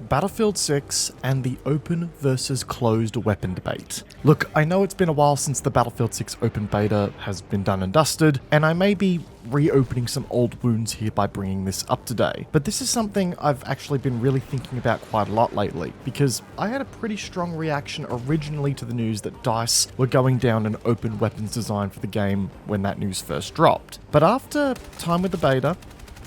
Battlefield 6 and the open versus closed weapon debate. Look, I know it's been a while since the Battlefield 6 open beta has been done and dusted, and I may be reopening some old wounds here by bringing this up today, but this is something I've actually been really thinking about quite a lot lately, because I had a pretty strong reaction originally to the news that DICE were going down an open weapons design for the game when that news first dropped. But after time with the beta,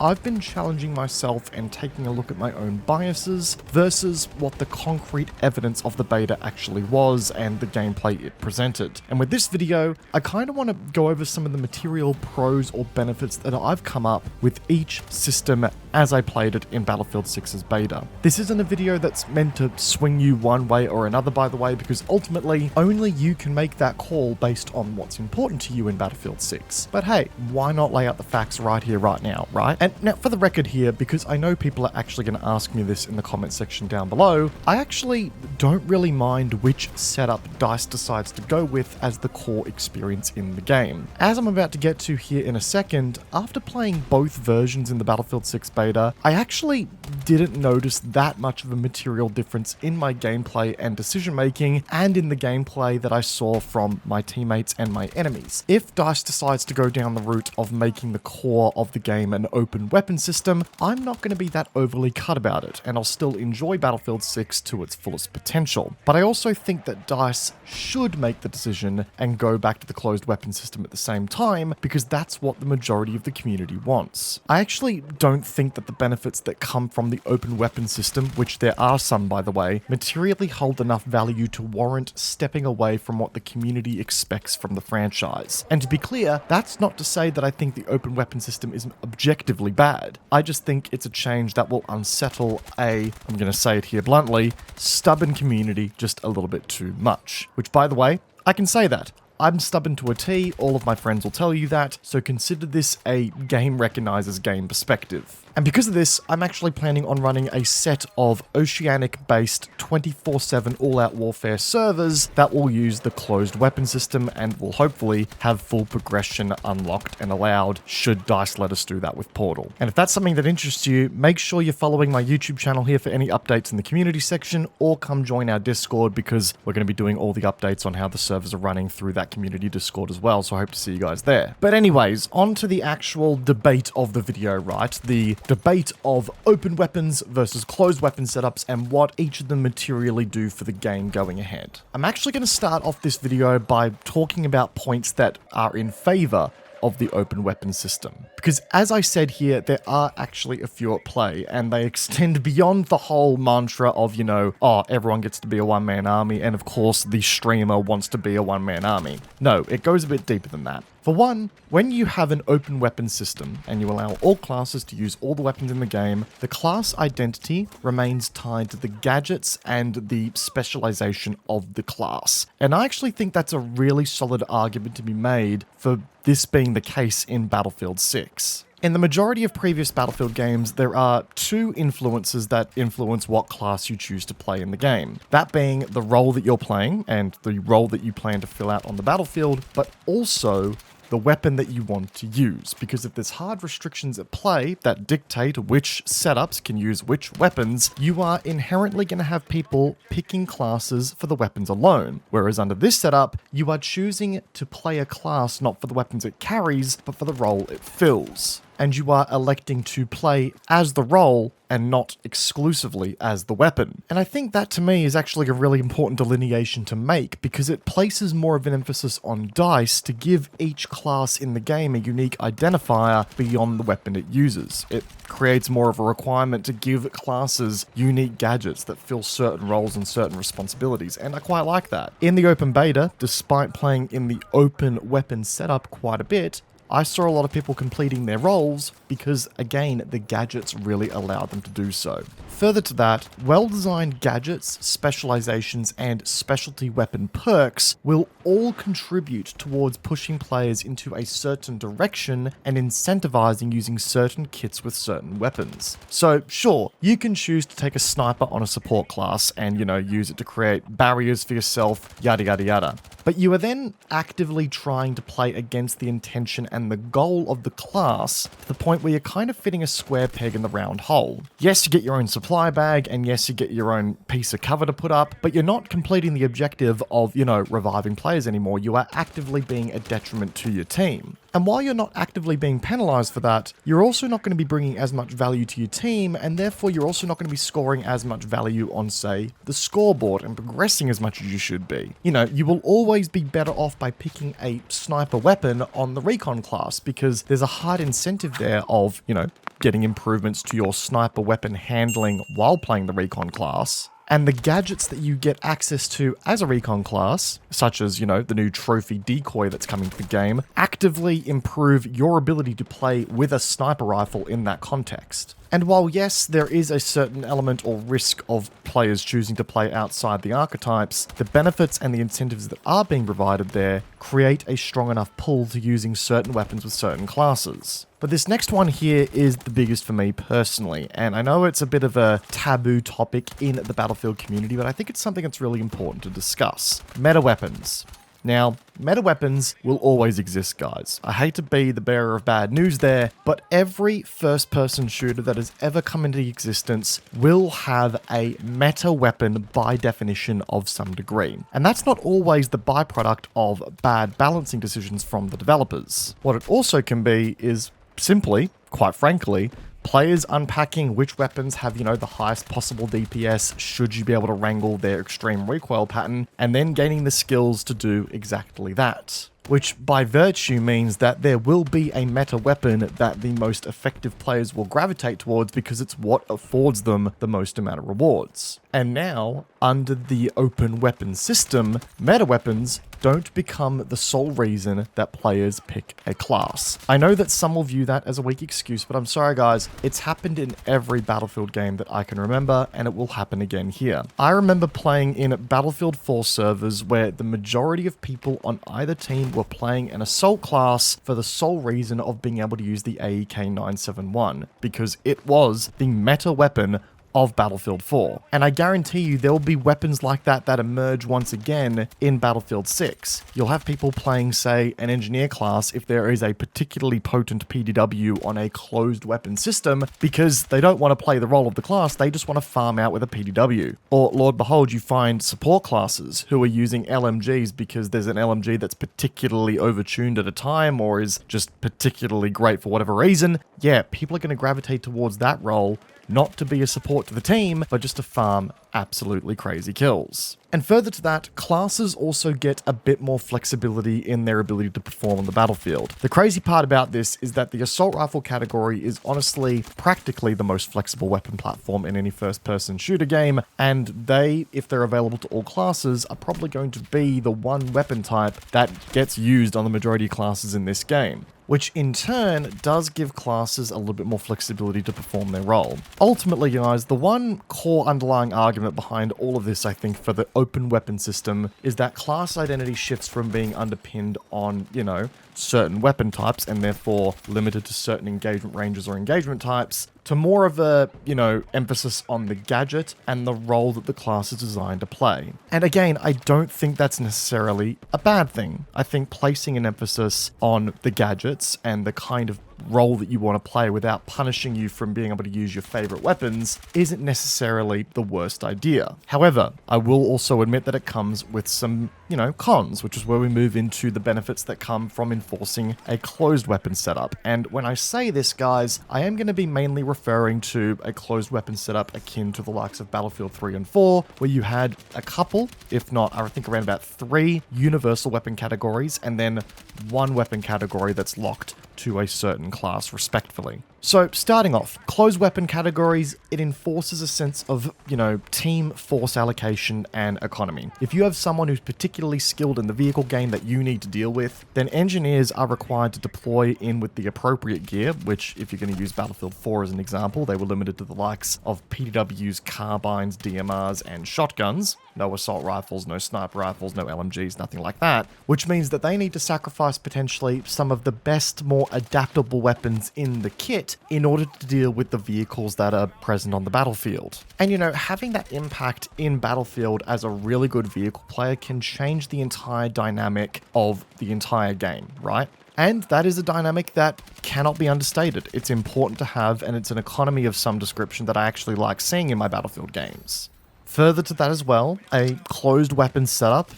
I've been challenging myself and taking a look at my own biases versus what the concrete evidence of the beta actually was and the gameplay it presented. And with this video, I kind of want to go over some of the material pros or benefits that I've come up with each system as I played it in Battlefield 6's beta. This isn't a video that's meant to swing you one way or another, by the way, because ultimately only you can make that call based on what's important to you in Battlefield 6. But hey, why not lay out the facts right here, right now, right? And now, for the record here, because I know people are actually going to ask me this in the comment section down below, I actually don't really mind which setup DICE decides to go with as the core experience in the game. As I'm about to get to here in a second, after playing both versions in the Battlefield 6 beta, I actually didn't notice that much of a material difference in my gameplay and decision making, and in the gameplay that I saw from my teammates and my enemies. If DICE decides to go down the route of making the core of the game an open weapon system, I'm not going to be that overly cut about it, and I'll still enjoy Battlefield 6 to its fullest potential. But I also think that DICE should make the decision and go back to the closed weapon system at the same time, because that's what the majority of the community wants. I actually don't think that the benefits that come from the open weapon system, which there are some by the way, materially hold enough value to warrant stepping away from what the community expects from the franchise. And to be clear, that's not to say that I think the open weapon system is objectively bad. I just think it's a change that will unsettle I'm going to say it here bluntly, stubborn community just a little bit too much. Which, by the way, I can say that. I'm stubborn to a T, all of my friends will tell you that, so consider this a game recognizes game perspective. And because of this, I'm actually planning on running a set of Oceanic-based 24/7 all-out warfare servers that will use the closed weapon system and will hopefully have full progression unlocked and allowed should DICE let us do that with Portal. And if that's something that interests you, make sure you're following my YouTube channel here for any updates in the community section, or come join our Discord because we're going to be doing all the updates on how the servers are running through that community Discord as well, so I hope to see you guys there. But anyways, on to the actual debate of the video, right? The debate of open weapons versus closed weapon setups and what each of them materially do for the game going ahead. I'm actually going to start off this video by talking about points that are in favor of the open weapon system. Because as I said here, there are actually a few at play, and they extend beyond the whole mantra of, you know, oh, everyone gets to be a one-man army, and of course the streamer wants to be a one-man army. No, it goes a bit deeper than that. For one, when you have an open weapon system and you allow all classes to use all the weapons in the game, the class identity remains tied to the gadgets and the specialization of the class. And I actually think that's a really solid argument to be made for this being the case in Battlefield 6. In the majority of previous Battlefield games, there are two influences that influence what class you choose to play in the game. That being the role that you're playing and the role that you plan to fill out on the battlefield, but also the weapon that you want to use, because if there's hard restrictions at play that dictate which setups can use which weapons, you are inherently going to have people picking classes for the weapons alone, whereas under this setup, you are choosing to play a class not for the weapons it carries, but for the role it fills. And you are electing to play as the role and not exclusively as the weapon. And I think that to me is actually a really important delineation to make, because it places more of an emphasis on DICE to give each class in the game a unique identifier beyond the weapon it uses. It creates more of a requirement to give classes unique gadgets that fill certain roles and certain responsibilities, and I quite like that. In the open beta, despite playing in the open weapon setup quite a bit, I saw a lot of people completing their roles because, again, the gadgets really allow them to do so. Further to that, well-designed gadgets, specializations, and specialty weapon perks will all contribute towards pushing players into a certain direction and incentivizing using certain kits with certain weapons. So, sure, you can choose to take a sniper on a support class and, use it to create barriers for yourself, yada yada yada. But you are then actively trying to play against the intention and the goal of the class to the point point where you're kind of fitting a square peg in the round hole. Yes, you get your own supply bag, and yes, you get your own piece of cover to put up, but you're not completing the objective of, reviving players anymore. You are actively being a detriment to your team. And while you're not actively being penalized for that, you're also not going to be bringing as much value to your team, and therefore you're also not going to be scoring as much value on, say, the scoreboard and progressing as much as you should be. You will always be better off by picking a sniper weapon on the recon class, because there's a hard incentive there of, getting improvements to your sniper weapon handling while playing the recon class. And the gadgets that you get access to as a recon class, such as, the new trophy decoy that's coming to the game, actively improve your ability to play with a sniper rifle in that context. And while yes, there is a certain element or risk of players choosing to play outside the archetypes, the benefits and the incentives that are being provided there create a strong enough pull to using certain weapons with certain classes. But this next one here is the biggest for me personally, and I know it's a bit of a taboo topic in the Battlefield community, but I think it's something that's really important to discuss. Meta weapons. Now, meta weapons will always exist, guys. I hate to be the bearer of bad news there, but every first-person shooter that has ever come into existence will have a meta weapon by definition of some degree. And that's not always the byproduct of bad balancing decisions from the developers. What it also can be is simply, quite frankly, players unpacking which weapons have, the highest possible DPS should you be able to wrangle their extreme recoil pattern, and then gaining the skills to do exactly that. Which by virtue means that there will be a meta weapon that the most effective players will gravitate towards because it's what affords them the most amount of rewards. And now, under the open weapon system, meta weapons don't become the sole reason that players pick a class. I know that some will view that as a weak excuse, but I'm sorry guys, it's happened in every Battlefield game that I can remember, and it will happen again here. I remember playing in Battlefield 4 servers where the majority of people on either team were playing an assault class for the sole reason of being able to use the AEK 971, because it was the meta weapon of Battlefield 4. And I guarantee you there will be weapons like that that emerge once again in Battlefield 6. You'll have people playing, say, an engineer class if there is a particularly potent PDW on a closed weapon system, because they don't want to play the role of the class, they just want to farm out with a PDW. Or, Lord behold, you find support classes who are using LMGs because there's an LMG that's particularly overtuned at a time or is just particularly great for whatever reason. Yeah, people are going to gravitate towards that role, not to be a support to the team, but just to farm absolutely crazy kills. And further to that, classes also get a bit more flexibility in their ability to perform on the battlefield. The crazy part about this is that the assault rifle category is honestly practically the most flexible weapon platform in any first-person shooter game, and they, if they're available to all classes, are probably going to be the one weapon type that gets used on the majority of classes in this game, which in turn does give classes a little bit more flexibility to perform their role. Ultimately, guys, the one core underlying argument behind all of this, I think, for the open weapon system is that class identity shifts from being underpinned on, certain weapon types and therefore limited to certain engagement ranges or engagement types, to more of a, emphasis on the gadget and the role that the class is designed to play. And again, I don't think that's necessarily a bad thing. I think placing an emphasis on the gadgets and the kind of role that you want to play without punishing you from being able to use your favorite weapons isn't necessarily the worst idea. However, I will also admit that it comes with some, cons, which is where we move into the benefits that come from enforcing a closed weapon setup. And when I say this, guys, I am going to be mainly referring to a closed weapon setup akin to the likes of Battlefield 3 and 4, where you had a couple, if not, I think around about 3 universal weapon categories, and then one weapon category that's locked to a certain class respectively. So starting off, closed weapon categories, it enforces a sense of, team force allocation and economy. If you have someone who's particularly skilled in the vehicle game that you need to deal with, then engineers are required to deploy in with the appropriate gear, which if you're going to use Battlefield 4 as an example, they were limited to the likes of PDWs, carbines, DMRs, and shotguns. No assault rifles, no sniper rifles, no LMGs, nothing like that, which means that they need to sacrifice potentially some of the best, more adaptable weapons in the kit it in order to deal with the vehicles that are present on the battlefield. And having that impact in Battlefield as a really good vehicle player can change the entire dynamic of the entire game, right? And that is a dynamic that cannot be understated. It's important to have, and it's an economy of some description that I actually like seeing in my Battlefield games. Further to that as well, a closed weapon setup,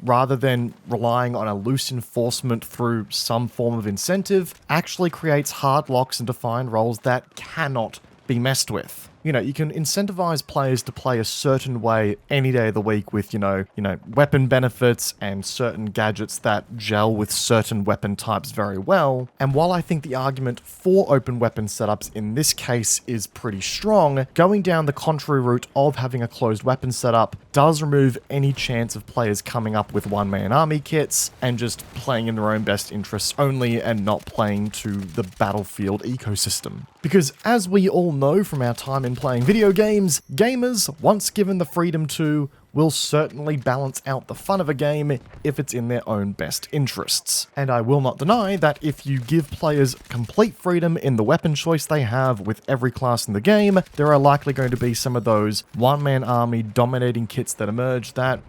rather than relying on a loose enforcement through some form of incentive, actually creates hard locks and defined roles that cannot be messed with. You can incentivize players to play a certain way any day of the week with, weapon benefits and certain gadgets that gel with certain weapon types very well. And while I think the argument for open weapon setups in this case is pretty strong, going down the contrary route of having a closed weapon setup does remove any chance of players coming up with one-man army kits and just playing in their own best interests only and not playing to the Battlefield ecosystem. Because as we all know from our time in playing video games, gamers, once given the freedom to, will certainly balance out the fun of a game if it's in their own best interests. And I will not deny that if you give players complete freedom in the weapon choice they have with every class in the game, there are likely going to be some of those one-man army dominating kits that emerge that,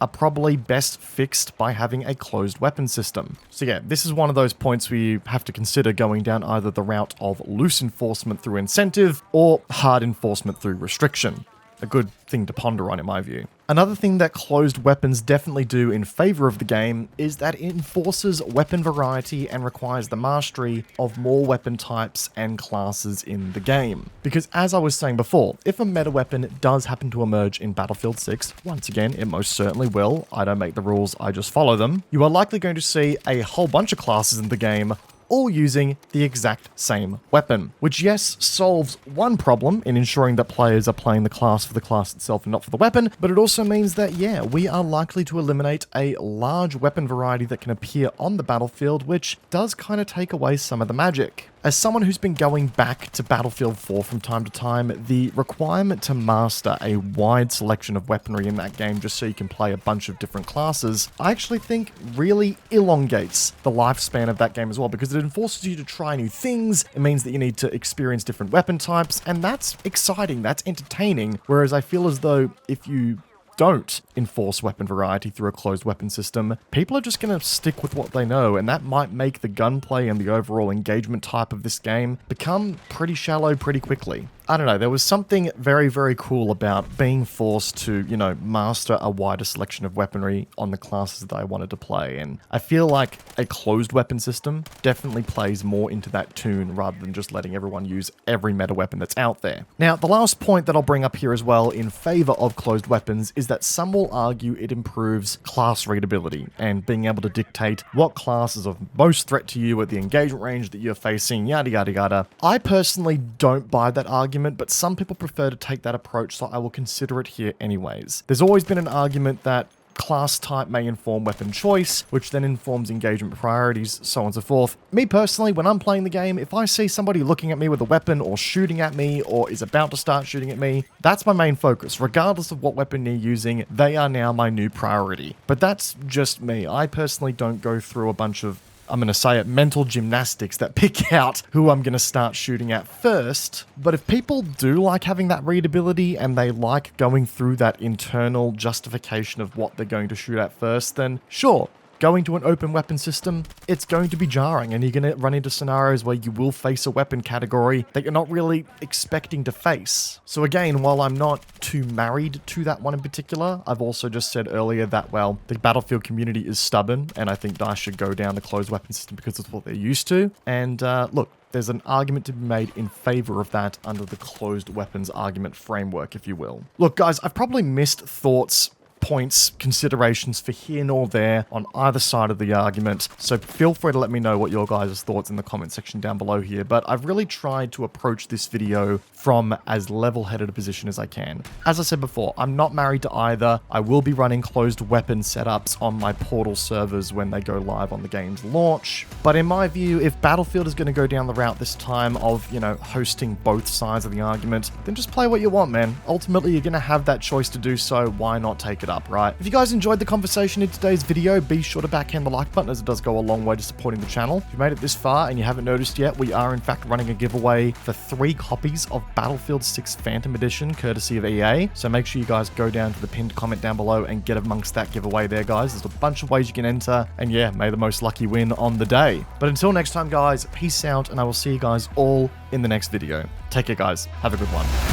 are probably best fixed by having a closed weapon system. So this is one of those points where you have to consider going down either the route of loose enforcement through incentive or hard enforcement through restriction. A good thing to ponder on in my view. Another thing that closed weapons definitely do in favor of the game is that it enforces weapon variety and requires the mastery of more weapon types and classes in the game. Because as I was saying before, if a meta weapon does happen to emerge in Battlefield 6, once again, it most certainly will, I don't make the rules, I just follow them, you are likely going to see a whole bunch of classes in the game all using the exact same weapon, which yes, solves one problem in ensuring that players are playing the class for the class itself and not for the weapon, but it also means that we are likely to eliminate a large weapon variety that can appear on the battlefield, which does kind of take away some of the magic. As someone who's been going back to Battlefield 4 from time to time, the requirement to master a wide selection of weaponry in that game just so you can play a bunch of different classes, I actually think really elongates the lifespan of that game as well, because it enforces you to try new things. It means that you need to experience different weapon types, and that's exciting, that's entertaining, whereas I feel as though if you don't enforce weapon variety through a closed weapon system, people are just going to stick with what they know, and that might make the gunplay and the overall engagement type of this game become pretty shallow pretty quickly. I don't know, there was something very, very cool about being forced to, master a wider selection of weaponry on the classes that I wanted to play, and I feel like a closed weapon system definitely plays more into that tune rather than just letting everyone use every meta weapon that's out there. Now, the last point that I'll bring up here as well in favor of closed weapons is that some will argue it improves class readability and being able to dictate what class is of most threat to you at the engagement range that you're facing, yada yada yada. I personally don't buy that argument, but some people prefer to take that approach, so I will consider it here anyways. There's always been an argument that class type may inform weapon choice, which then informs engagement priorities, so on and so forth. Me personally, when I'm playing the game, if I see somebody looking at me with a weapon or shooting at me or is about to start shooting at me, that's my main focus. Regardless of what weapon they're using, they are now my new priority. But that's just me. I personally don't go through a bunch of, I'm going to say it, mental gymnastics that pick out who I'm going to start shooting at first. But if people do like having that readability and they like going through that internal justification of what they're going to shoot at first, then sure, going to an open weapon system, it's going to be jarring and you're going to run into scenarios where you will face a weapon category that you're not really expecting to face. So again, while I'm not too married to that one in particular, I've also just said earlier that, well, the Battlefield community is stubborn and I think DICE should go down the closed weapon system because it's what they're used to. And look, there's an argument to be made in favor of that under the closed weapons argument framework, if you will. Look, guys, I've probably missed thoughts, points, considerations for here nor there on either side of the argument, so feel free to let me know what your guys' thoughts in the comment section down below here, but I've really tried to approach this video from as level-headed a position as I can. As I said before, I'm not married to either. I will be running closed weapon setups on my Portal servers when they go live on the game's launch, but in my view, if Battlefield is going to go down the route this time of, hosting both sides of the argument, then just play what you want, man. Ultimately, you're going to have that choice to do so, why not take it up? up, right? If you guys enjoyed the conversation in today's video, be sure to backhand the like button, as it does go a long way to supporting the channel. If you made it this far and you haven't noticed yet, we are in fact running a giveaway for 3 copies of Battlefield 6 Phantom Edition, courtesy of EA. So make sure you guys go down to the pinned comment down below and get amongst that giveaway there, guys. There's a bunch of ways you can enter, and yeah, may the most lucky win on the day. But until next time, guys, peace out, and I will see you guys all in the next video. Take care, guys. Have a good one.